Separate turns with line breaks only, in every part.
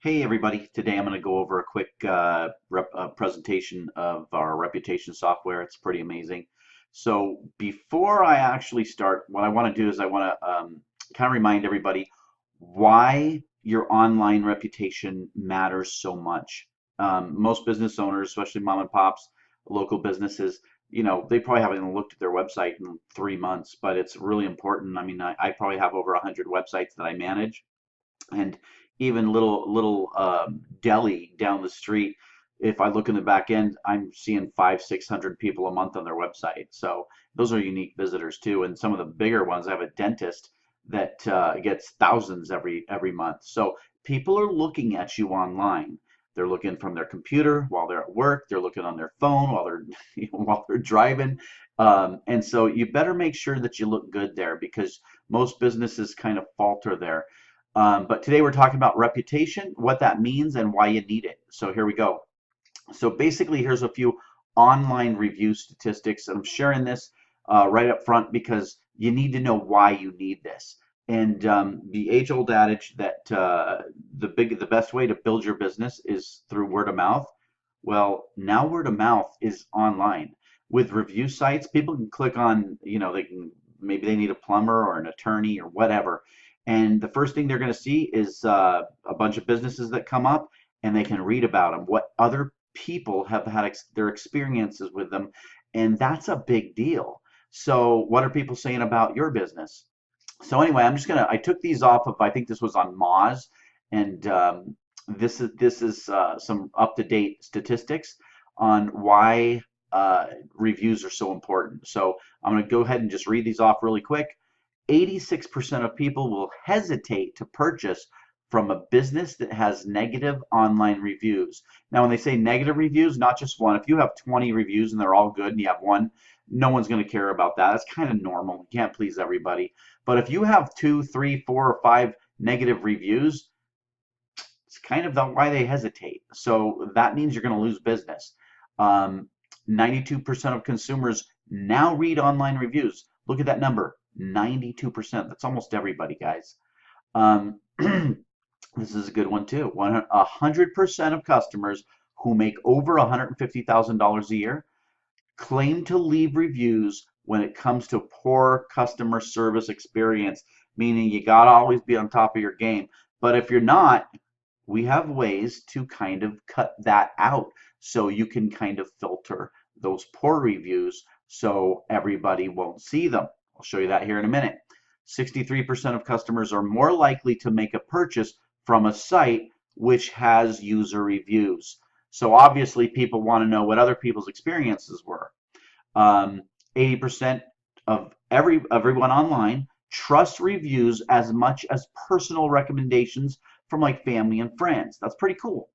Hey everybody, today I'm going to go over a quick presentation of our reputation software. It's pretty amazing. So before I actually start, what I want to do is I want to kind of remind everybody why your online reputation matters so much. Most business owners, especially mom and pops, local businesses, they probably haven't even looked at their website in 3 months, but it's really important. I mean, I probably have over 100 websites that I manage, and even little deli down the street, if I look in the back end, I'm seeing 500-600 people a month on their website. So those are unique visitors too. And some of the bigger ones, I have a dentist that gets thousands every month. So people are looking at you online. They're looking from their computer while they're at work. They're looking on their phone while they're while they're driving. And so you better make sure that you look good there, because most businesses kind of falter there. But today we're talking about reputation, what that means, and why you need it. So here we go. So basically, here's a few online review statistics. And I'm sharing this right up front because you need to know why you need this. And the age-old adage that the best way to build your business is through word of mouth. Well, now word of mouth is online. With review sites, people can click on, they can, maybe they need a plumber or an attorney or whatever. And the first thing they're going to see is a bunch of businesses that come up, and they can read about them, what other people have had their experiences with them. And that's a big deal. So what are people saying about your business? So anyway, I took these off of, I think this was on Moz, and this is some up-to-date statistics on why reviews are so important. So I'm going to go ahead and just read these off really quick. 86% of people will hesitate to purchase from a business that has negative online reviews. Now, when they say negative reviews, not just one. If you have 20 reviews and they're all good and you have one, no one's going to care about that. That's kind of normal. You can't please everybody. But if you have 2, 3, 4, or 5 negative reviews, it's kind of why they hesitate. So that means you're going to lose business. 92% of consumers now read online reviews. Look at that number, 92%. That's almost everybody, guys. Um, this is a good one too. 100% of customers who make over $150,000 a year claim to leave reviews when it comes to poor customer service experience, meaning you got to always be on top of your game. But if you're not, we have ways to kind of cut that out so you can kind of filter those poor reviews so everybody won't see them. I'll show you that here in a minute. 63% of customers are more likely to make a purchase from a site which has user reviews. So obviously people want to know what other people's experiences were. 80% of everyone online trusts reviews as much as personal recommendations from like family and friends. That's pretty cool.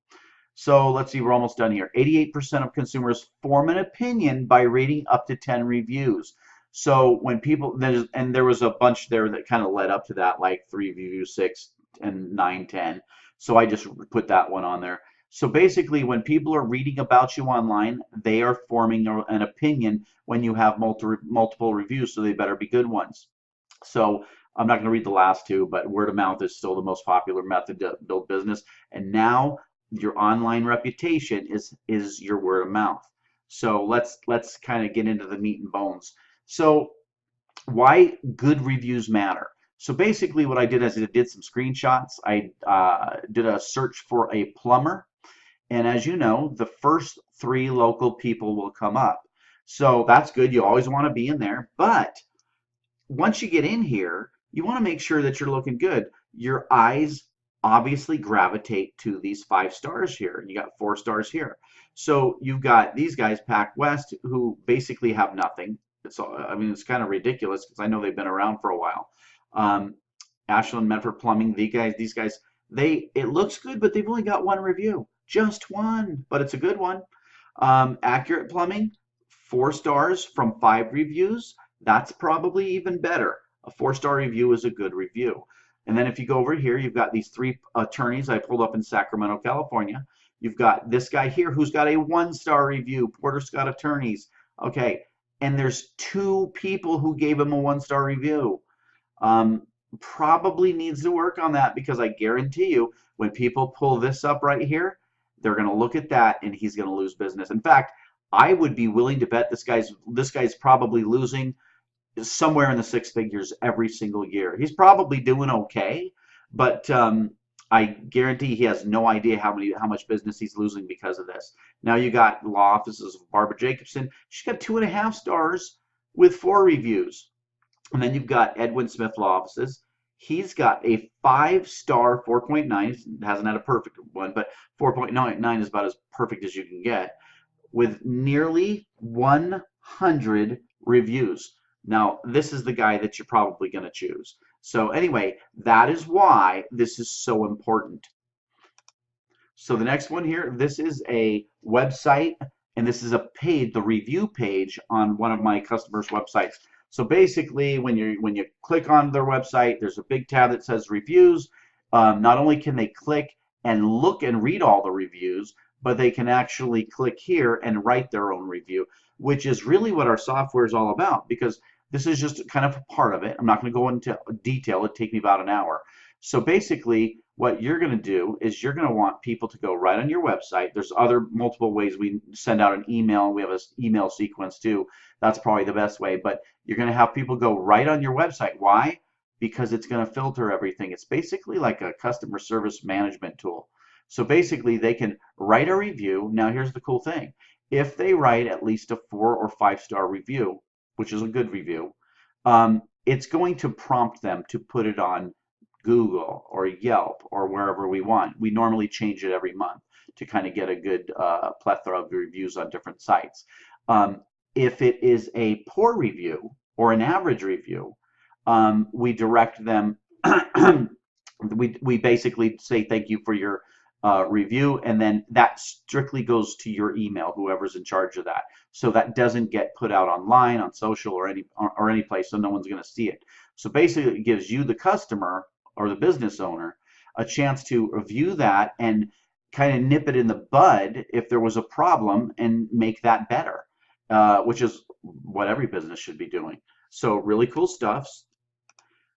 So let's see, we're almost done here. 88% of consumers form an opinion by rating up to 10 reviews. So when people, and there was a bunch there that kind of led up to that, like 3 reviews, 6, and 9, 10. So I just put that one on there. So basically, when people are reading about you online, they are forming an opinion when you have multiple reviews, so they better be good ones. So I'm not going to read the last two, but word of mouth is still the most popular method to build business. And now your online reputation is your word of mouth. So let's kind of get into the meat and bones. So why good reviews matter. So basically what I did is I did some screenshots. I did a search for a plumber. And as you know, the first 3 local people will come up. So that's good. You always want to be in there. But once you get in here, you want to make sure that you're looking good. Your eyes obviously gravitate to these 5 stars here. You got 4 stars here. So you've got these guys, Pac West, who basically have nothing. I mean, it's kind of ridiculous because I know they've been around for a while. Ashland Medford Plumbing, these guys, it looks good, but they've only got 1 review. Just 1, but it's a good one. Accurate Plumbing, 4 stars from 5 reviews. That's probably even better. A 4-star review is a good review. And then if you go over here, you've got these 3 attorneys I pulled up in Sacramento, California. You've got this guy here who's got a 1-star review, Porter Scott Attorneys. Okay, and there's 2 people who gave him a 1-star review. probably needs to work on that, because I guarantee you, when people pull this up right here, they're going to look at that and he's going to lose business. In fact, I would be willing to bet this guy's probably losing somewhere in the six figures every single year. He's probably doing okay, but I guarantee he has no idea how much business he's losing because of this. Now you got law offices of Barbara Jacobson. She's got 2.5 stars with 4 reviews. And then you've got Edwin Smith Law Offices. He's got a 5 star 4.9. Hasn't had a perfect one, but 4.99 is about as perfect as you can get, with nearly 100 reviews. Now, this is the guy that you're probably going to choose. So anyway, that is why this is so important. So the next one here, this is a website, and this is the review page on one of my customers' websites. So basically, when you click on their website, there's a big tab that says reviews. Not only can they click and look and read all the reviews, but they can actually click here and write their own review, which is really what our software is all about, because this is just kind of a part of it. I'm not going to go into detail. It'd take me about an hour. So basically, what you're going to do is you're going to want people to go right on your website. There's other multiple ways. We send out an email. We have an email sequence too. That's probably the best way. But you're going to have people go right on your website. Why? Because it's going to filter everything. It's basically like a customer service management tool. So basically, they can write a review. Now, here's the cool thing. If they write at least a 4 or 5 star review, which is a good review, it's going to prompt them to put it on Google or Yelp or wherever we want. We normally change it every month to kind of get a good plethora of reviews on different sites. If it is a poor review or an average review, we direct them. we basically say thank you for your review, and then that strictly goes to your email, whoever's in charge of that. So that doesn't get put out online, on social, or any place, so no one's going to see it. So basically, it gives you, the customer or the business owner, a chance to review that and kind of nip it in the bud if there was a problem and make that better, which is what every business should be doing. So really cool stuff.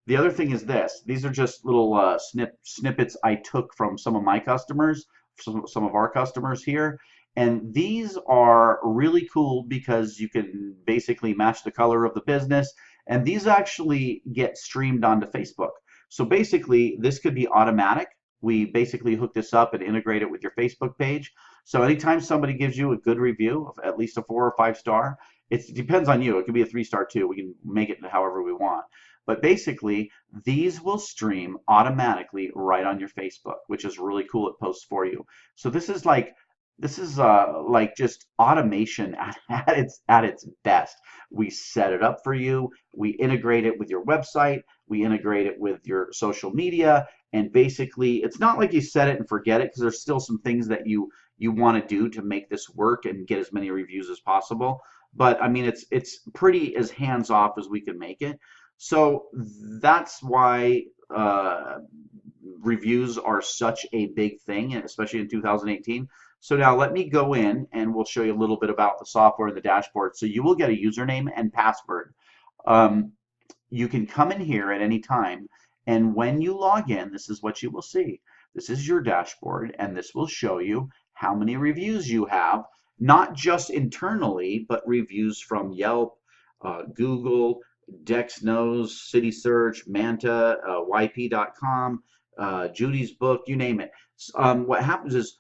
The other thing is this. These are just little snippets I took from some of my customers, some of our customers here. And these are really cool because you can basically match the color of the business. And these actually get streamed onto Facebook. So basically, this could be automatic. We basically hook this up and integrate it with your Facebook page. So anytime somebody gives you a good review of at least a 4 or 5 star, it depends on you. It could be a 3 star too. We can make it however we want. But basically, these will stream automatically right on your Facebook, which is really cool. It posts for you. So this is like just automation at its best. We set it up for you. We integrate it with your website. We integrate it with your social media. And basically, it's not like you set it and forget it, because there's still some things that you want to do to make this work and get as many reviews as possible. But I mean, it's pretty as hands off as we can make it. So that's why reviews are such a big thing, especially in 2018. So now let me go in and we'll show you a little bit about the software and the dashboard. So you will get a username and password. You can come in here at any time, and when you log in, this is what you will see. This is your dashboard, and this will show you how many reviews you have, not just internally, but reviews from Yelp, Google, Dex Knows, City Search, Manta, YP.com, Judy's Book, you name it. What happens is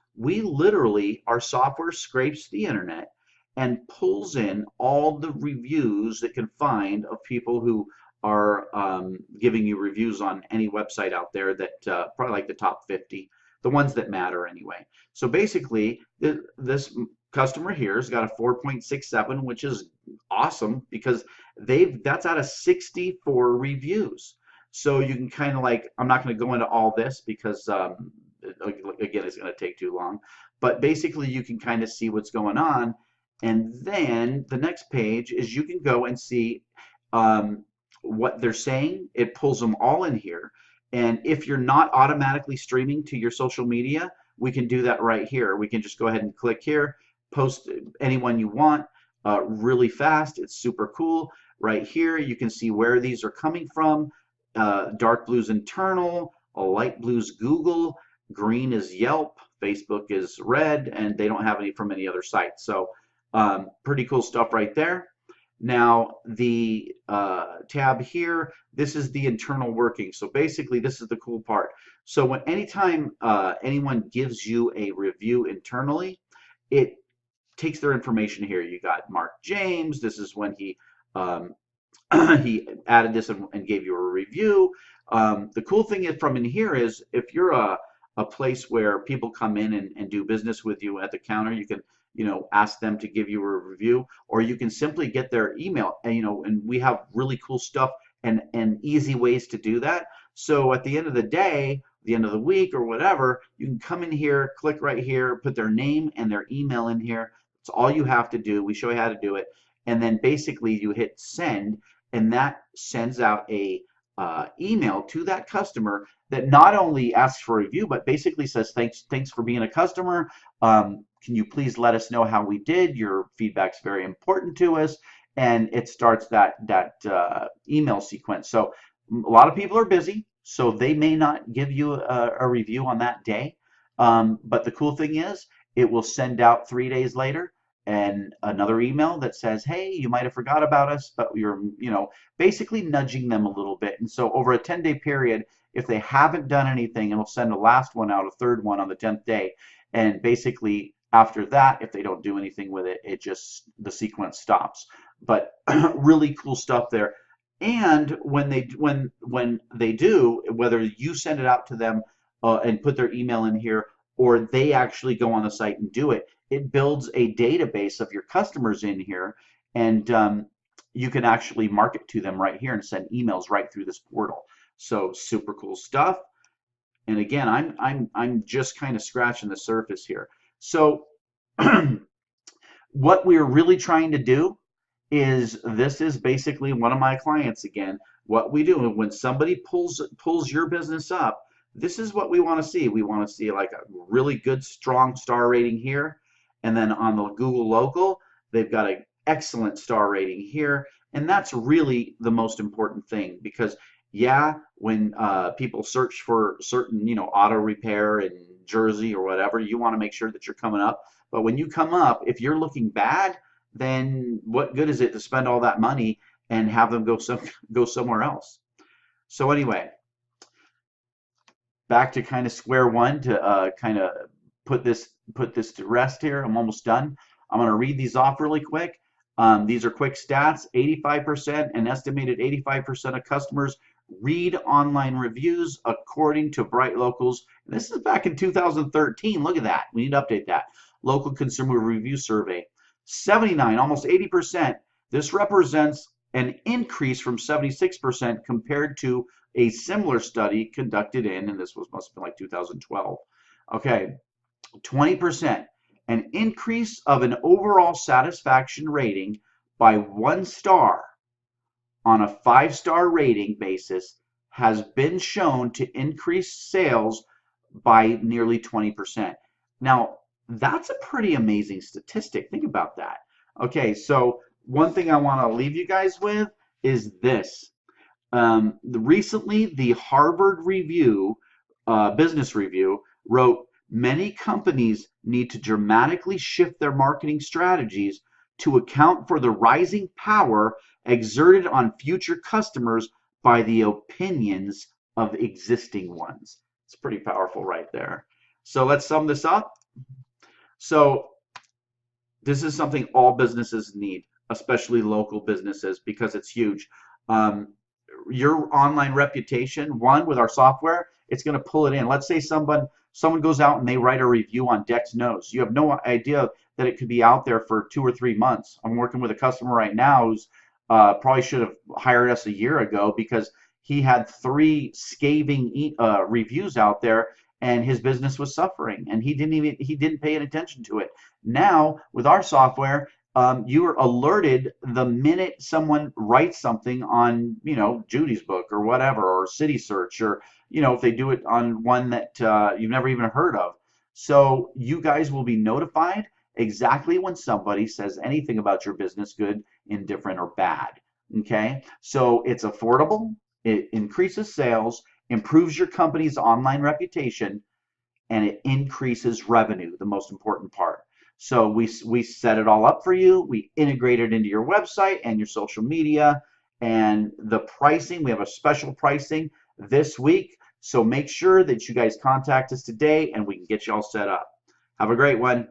our software scrapes the internet and pulls in all the reviews it can find of people who are giving you reviews on any website out there, that probably like the top 50, the ones that matter anyway. So basically, this customer here has got a 4.67, which is awesome, because that's out of 64 reviews. So you can kind of I'm not going to go into all this because again, it's going to take too long. But basically, you can kind of see what's going on. And then the next page is you can go and see what they're saying. It pulls them all in here. And if you're not automatically streaming to your social media, we can do that right here. We can just go ahead and click here, post anyone you want really fast. It's super cool. Right here, you can see where these are coming from. dark blue's internal, light blue's Google, green is Yelp, Facebook is red, and they don't have any from any other site. So pretty cool stuff right there. Now the tab here, this is the internal working. So basically, this is the cool part. So when anytime anyone gives you a review internally, it takes their information here. You got Mark James. This is when um, he added this and gave you a review. The cool thing is from in here is if you're a place where people come in and do business with you at the counter, you can ask them to give you a review, or you can simply get their email. And we have really cool stuff and easy ways to do that. So at the end of the day, the end of the week or whatever, you can come in here, click right here, put their name and their email in here. It's all you have to do. We show you how to do it. And then basically you hit send, and that sends out a email to that customer that not only asks for a review, but basically says, thanks for being a customer. Can you please let us know how we did? Your feedback's very important to us. And it starts that email sequence. So a lot of people are busy, so they may not give you a review on that day. But the cool thing is, it will send out 3 days later and another email that says, hey, you might have forgot about us, but you're, basically nudging them a little bit. And so over a 10-day period, if they haven't done anything, it'll send a last one out, a third one on the 10th day. And basically after that, if they don't do anything with it, the sequence stops. But really cool stuff there. And when they do, whether you send it out to them and put their email in here, or they actually go on the site and do it, it builds a database of your customers in here, and you can actually market to them right here and send emails right through this portal. So super cool stuff. And again, I'm just kind of scratching the surface here. So what we're really trying to do is, this is basically one of my clients again. What we do when somebody pulls your business up, this is what we want to see. We want to see like a really good strong star rating here, and then on the Google local, they've got an excellent star rating here, and that's really the most important thing, because yeah, when people search for certain auto repair in Jersey or whatever, you want to make sure that you're coming up. But when you come up, if you're looking bad, then what good is it to spend all that money and have them go somewhere else? So anyway, back to kind of square one to kind of put this to rest here. I'm almost done. I'm going to read these off really quick. These are quick stats. 85%, an estimated 85% of customers read online reviews according to Bright Locals. And this is back in 2013. Look at that. We need to update that. Local Consumer Review Survey. 79, almost 80%. This represents an increase from 76% compared to a similar study conducted and this must have been like 2012. Okay, 20%, an increase of an overall satisfaction rating by 1 star on a 5-star rating basis has been shown to increase sales by nearly 20%. Now, that's a pretty amazing statistic. Think about that. Okay, so one thing I want to leave you guys with is this. Recently, the Harvard Business Review wrote, many companies need to dramatically shift their marketing strategies to account for the rising power exerted on future customers by the opinions of existing ones. It's pretty powerful right there. So let's sum this up. So this is something all businesses need, especially local businesses, because it's huge. Your online reputation, one, with our software, it's going to pull it in. Let's say someone goes out and they write a review on Dex Nose. You have no idea that it could be out there for 2 or 3 months. I'm working with a customer right now who's probably should have hired us a year ago, because he had 3 scathing reviews out there, and his business was suffering, and he didn't pay any attention to it. Now with our software, you are alerted the minute someone writes something on Judy's Book or whatever, or City Search, or if they do it on one that you've never even heard of. So you guys will be notified exactly when somebody says anything about your business, good, indifferent, or bad. Okay, so it's affordable, it increases sales, improves your company's online reputation, and it increases revenue, the most important part. So we set it all up for you. We integrate it into your website and your social media, and the pricing, we have a special pricing this week. So make sure that you guys contact us today and we can get you all set up. Have a great one.